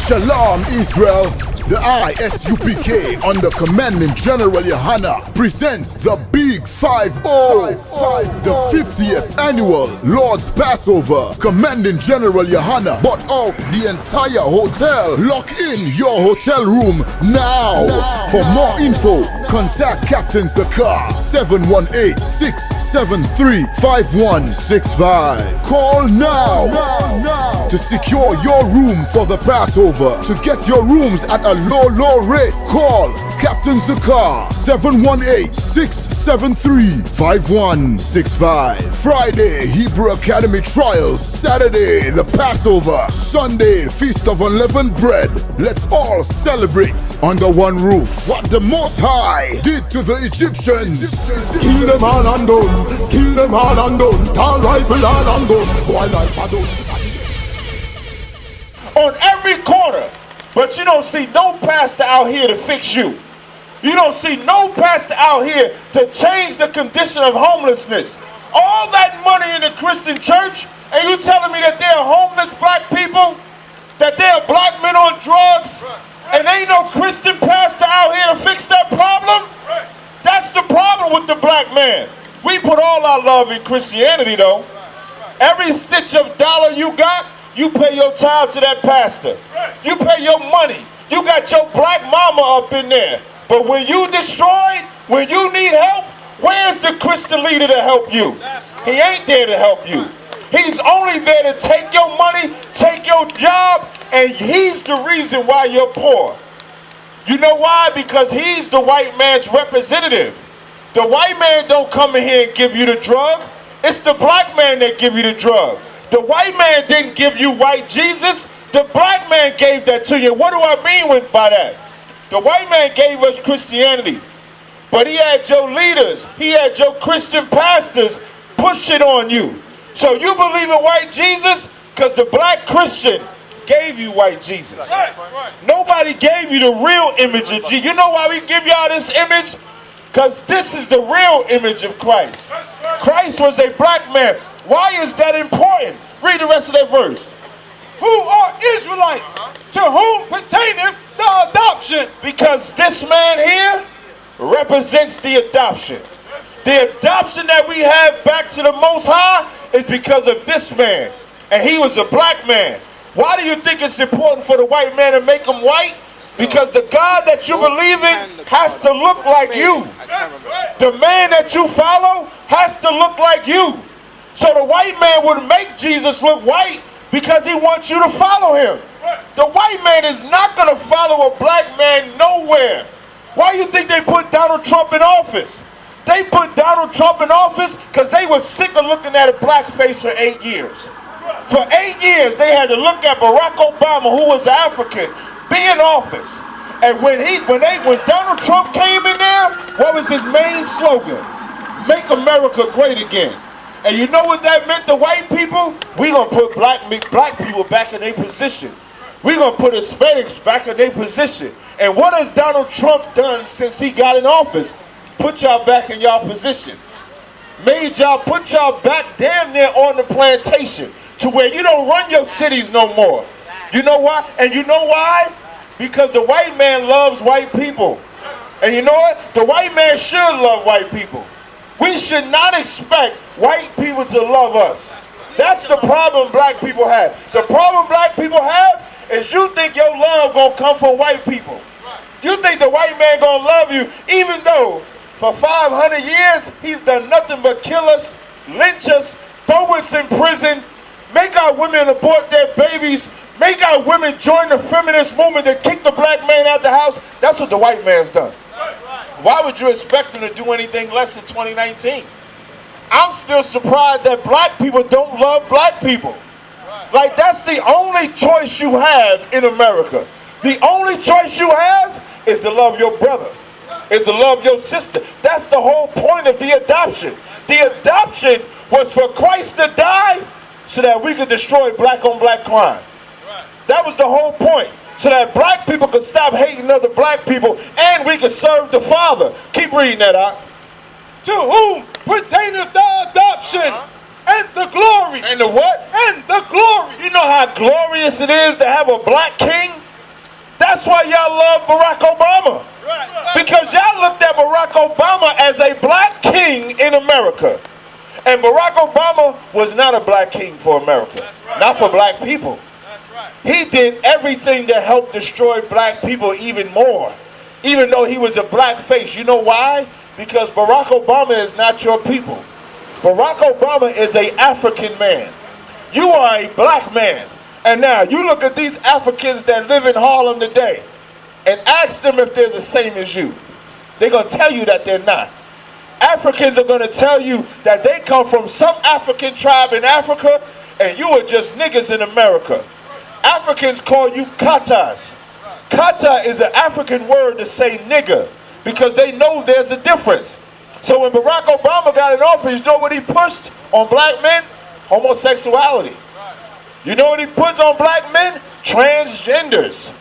Shalom Israel. The ISUPK under Commanding General Yahanna presents the Big 5-0, the 50th annual Lord's Passover. Commanding General Yahanna bought out the entire hotel. Lock in your hotel room now. For more info, contact Captain Zakar 718-673-5165. Call now to secure your room for the Passover. To get your rooms at a low rate, call Captain Zakar 718-673-5165. Friday, Hebrew Academy Trials. Saturday, the Passover. Sunday, Feast of Unleavened Bread. Let's all celebrate under one roof. What the Most High did to the Egyptians. Kill them all and done. Kill them all and done. Tall rifle all and done. Boy like I don't. On every corner, but you don't see no pastor out here to fix you. You don't see no pastor out here to change the condition of homelessness. All that money in the Christian church, and you telling me that there are homeless black people, that there are black men on drugs, and ain't no Christian pastor out here to fix that problem? That's the problem with the black man. We put all our love in Christianity though. Every stitch of dollar you got, you pay your time to that pastor. You pay your money. You got your black mama up in there. But when you destroyed, when you need help, where's the Christian leader to help you? He ain't there to help you. He's only there to take your money, take your job, and he's the reason why you're poor. You know why? Because he's the white man's representative. The white man don't come in here and give you the drug. It's the black man that give you the drug. The white man didn't give you white Jesus. The black man gave that to you. What do I mean by that? The white man gave us Christianity. But he had your leaders, he had your Christian pastors push it on you. So you believe in white Jesus because the black Christian gave you white Jesus. Nobody gave you the real image of Jesus. You know why we give y'all this image? Because this is the real image of Christ. Christ was a black man. Why is that important? Read the rest of that verse. Who are Israelites, to whom pertaineth the adoption? Because this man here represents the adoption. The adoption that we have back to the Most High is because of this man. And he was a black man. Why do you think it's important for the white man to make him white? Because the God that you believe in has to look like you. The man that you follow has to look like you. So the white man would make Jesus look white because he wants you to follow him. The white man is not going to follow a black man nowhere. Why do you think they put Donald Trump in office? They put Donald Trump in office because they were sick of looking at a black face for 8 years. For 8 years, they had to look at Barack Obama, who was African, be in office. And when Donald Trump came in there, what was his main slogan? Make America great again. And you know what that meant to white people? We're going to put black people back in their position. We're going to put Hispanics back in their position. And what has Donald Trump done since he got in office? Put y'all back in y'all position. Made y'all put y'all back damn near on the plantation to where you don't run your cities no more. You know why? And you know why? Because the white man loves white people. And you know what? The white man should love white people. We should not expect white people to love us. That's the problem black people have. The problem black people have is you think your love gonna come from white people. You think the white man gonna love you even though for 500 years he's done nothing but kill us, lynch us, throw us in prison, make our women abort their babies, make our women join the feminist movement that kick the black man out the house. That's what the white man's done. Why would you expect them to do anything less in 2019? I'm still surprised that black people don't love black people. Like, that's the only choice you have in America. The only choice you have is to love your brother, is to love your sister. That's the whole point of the adoption. The adoption was for Christ to die so that we could destroy black on black crime. That was the whole point. So that black people could stop hating other black people and we could serve the Father. Keep reading that out. To whom pertaineth the adoption and the glory. And the what? And the glory. You know how glorious it is to have a black king? That's why y'all love Barack Obama. Because y'all looked at Barack Obama as a black king in America. And Barack Obama was not a black king for America. Not for black people. He did everything to help destroy black people even more. Even though he was a black face. You know why? Because Barack Obama is not your people. Barack Obama is an African man. You are a black man. And now you look at these Africans that live in Harlem today and ask them if they're the same as you. They're going to tell you that they're not. Africans are going to tell you that they come from some African tribe in Africa and you are just niggas in America. Africans call you katas. Kata is an African word to say nigger because they know there's a difference. So when Barack Obama got in office, you know what he pushed on black men? Homosexuality. You know what he put on black men? Transgenders.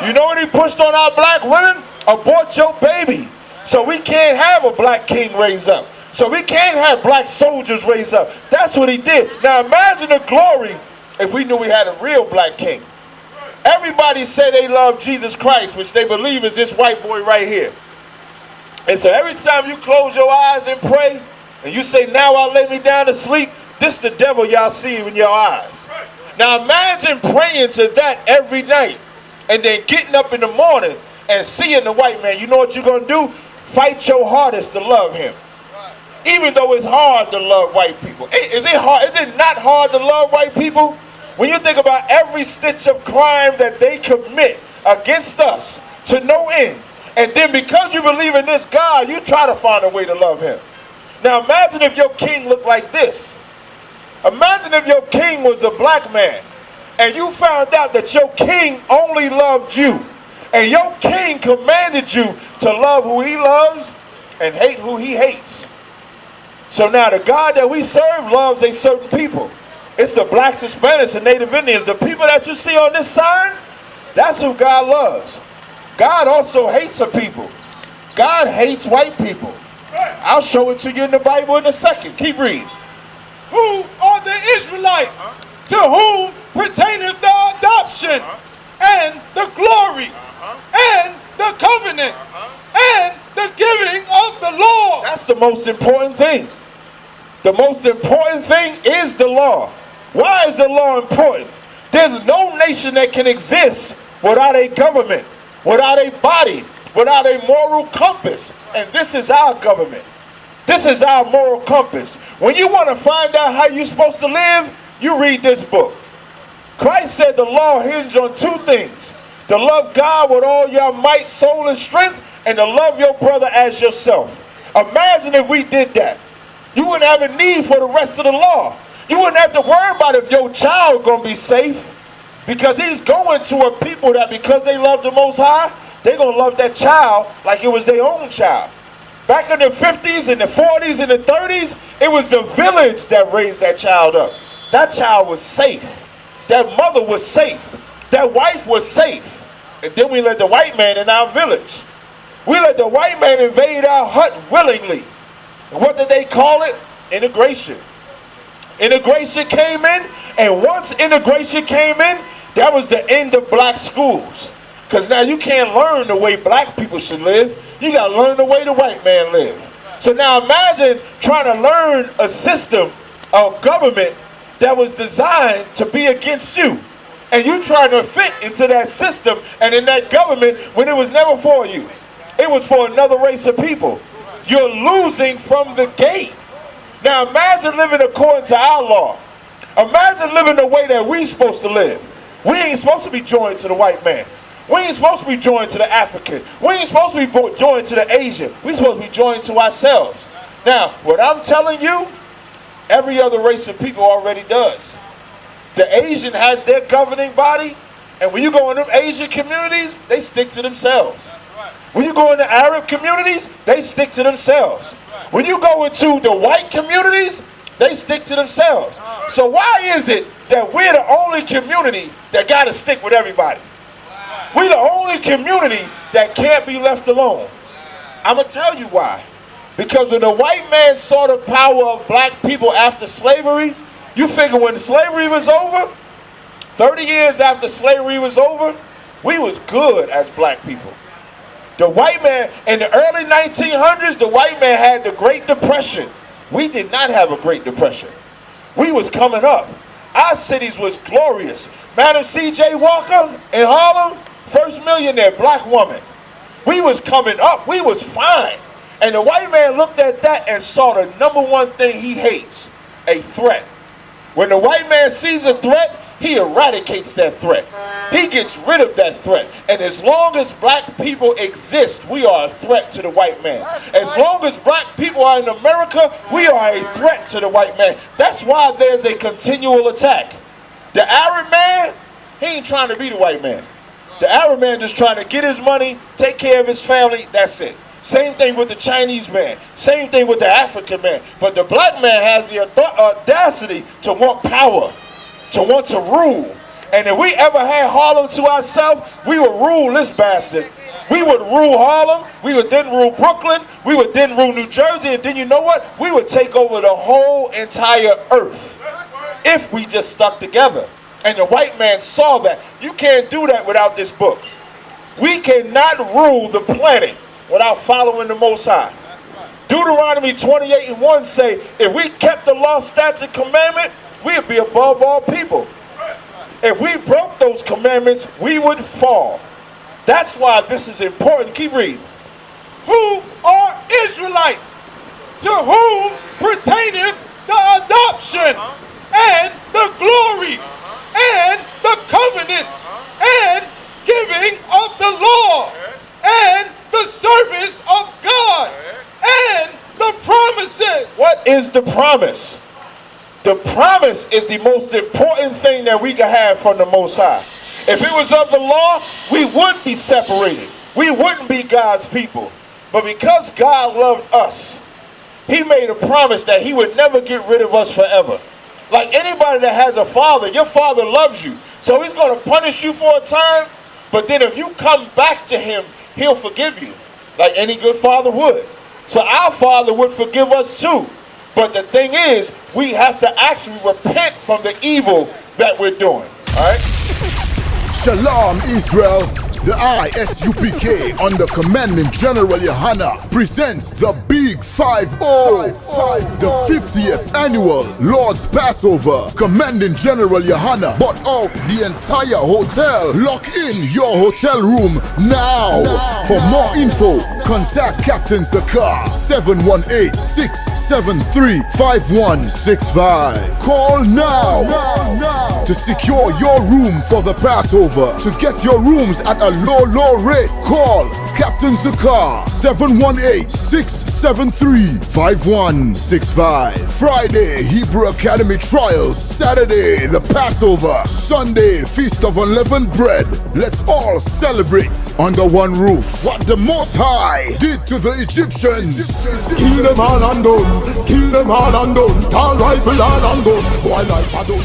You know what he pushed on our black women? Abort your baby. So we can't have a black king raised up. So we can't have black soldiers raised up. That's what he did. Now imagine the glory if we knew we had a real black king. Everybody say they love Jesus Christ, which they believe is this white boy right here. And so every time you close your eyes and pray, and you say, now I'll lay me down to sleep, this the devil y'all see in your eyes. Now imagine praying to that every night, and then getting up in the morning and seeing the white man. You know what you're going to do? Fight your hardest to love him. Even though it's hard to love white people. Is it hard? Is it not hard to love white people? When you think about every stitch of crime that they commit against us to no end, and then because you believe in this God, you try to find a way to love him. Now imagine if your king looked like this. Imagine if your king was a black man, and you found out that your king only loved you, and your king commanded you to love who he loves and hate who he hates. So now the God that we serve loves a certain people. It's the blacks, Hispanics, and Native Indians. The people that you see on this sign, that's who God loves. God also hates a people. God hates white people. I'll show it to you in the Bible in a second. Keep reading. Who are the Israelites to whom pertaineth the adoption and the glory and the covenant and the giving of the law? That's the most important thing. The most important thing is the law. Why is the law important? There's no nation that can exist without a government, without a body, without a moral compass. And this is our government. This is our moral compass. When you want to find out how you're supposed to live, you read this book. Christ said the law hinged on two things: to love God with all your might, soul, and strength, and to love your brother as yourself. Imagine if we did that. You wouldn't have a need for the rest of the law. You wouldn't have to worry about if your child going to be safe, because he's going to a people that because they love the Most High, they're going to love that child like it was their own child. Back in the 50s and the 40s and the 30s, it was the village that raised that child up. That child was safe. That mother was safe. That wife was safe. And then we let the white man in our village. We let the white man invade our hut willingly. And what did they call it? Integration. Integration came in, and once integration came in, that was the end of black schools. Because now you can't learn the way black people should live. You got to learn the way the white man lived. So now imagine trying to learn a system of government that was designed to be against you. And you trying to fit into that system and in that government when it was never for you. It was for another race of people. You're losing from the gate. Now imagine living according to our law. Imagine living the way that we're supposed to live. We ain't supposed to be joined to the white man. We ain't supposed to be joined to the African. We ain't supposed to be joined to the Asian. We're supposed to be joined to ourselves. Now, what I'm telling you, every other race of people already does. The Asian has their governing body, and when you go in them Asian communities, they stick to themselves. When you go into Arab communities, they stick to themselves. When you go into the white communities, they stick to themselves. So why is it that we're the only community that got to stick with everybody? We're the only community that can't be left alone. I'm going to tell you why. Because when the white man saw the power of black people after slavery, You figure when slavery was over, 30 years after slavery was over, we was good as black people. The white man, in the early 1900s, the white man had the Great Depression. We did not have a Great Depression. We was coming up. Our cities was glorious. Madam C.J. Walker in Harlem, first millionaire black woman. We was coming up. We was fine. And the white man looked at that and saw the number one thing he hates, a threat. When the white man sees a threat, he eradicates that threat. He gets rid of that threat. And as long as black people exist, we are a threat to the white man. As long as black people are in America, we are a threat to the white man. That's why there's a continual attack. The Arab man, he ain't trying to be the white man. The Arab man just trying to get his money, take care of his family, that's it. Same thing with the Chinese man. Same thing with the African man. But the black man has the audacity to want power, to want to rule. And if we ever had Harlem to ourselves, we would rule this bastard. We would rule Harlem, we would then rule Brooklyn, we would then rule New Jersey, and then you know what? We would take over the whole entire earth if we just stuck together. And the white man saw that. You can't do that without this book. We cannot rule the planet without following the Most High. Deuteronomy 28:1 say, if we kept the law, statute, commandment, we'd be above all people. If we broke those commandments, we would fall. That's why this is important. Keep reading. Who are Israelites, to whom pertaineth the adoption, and the glory, and the covenants, and giving of the law, and the service of God, and the promises. What is the promise? The promise is the most important thing that we can have from the Most High. If it was of the law, we would be separated. We wouldn't be God's people. But because God loved us, he made a promise that he would never get rid of us forever. Like anybody that has a father, your father loves you. So he's going to punish you for a time, but then if you come back to him, he'll forgive you, like any good father would. So our Father would forgive us too. But the thing is, we have to actually repent from the evil that we're doing. All right? Shalom Israel. The ISUPK under Commanding General Yahanna presents the Big 5-0, the 50th annual Lord's Passover. Commanding General Yahanna bought out the entire hotel. Lock in your hotel room now. For more info, contact Captain Zakar 718-673-5165. Call now to secure your room for the Passover. To get your rooms at a low rate, call Captain Zakar 718-673-5165. Friday, Hebrew Academy trials. Saturday, the Passover. Sunday, Feast of Unleavened Bread. Let's all celebrate under one roof what the Most High did to the Egyptians. Kill them all and done. Kill them all and done. Tall rifle all and done. Boy like a done.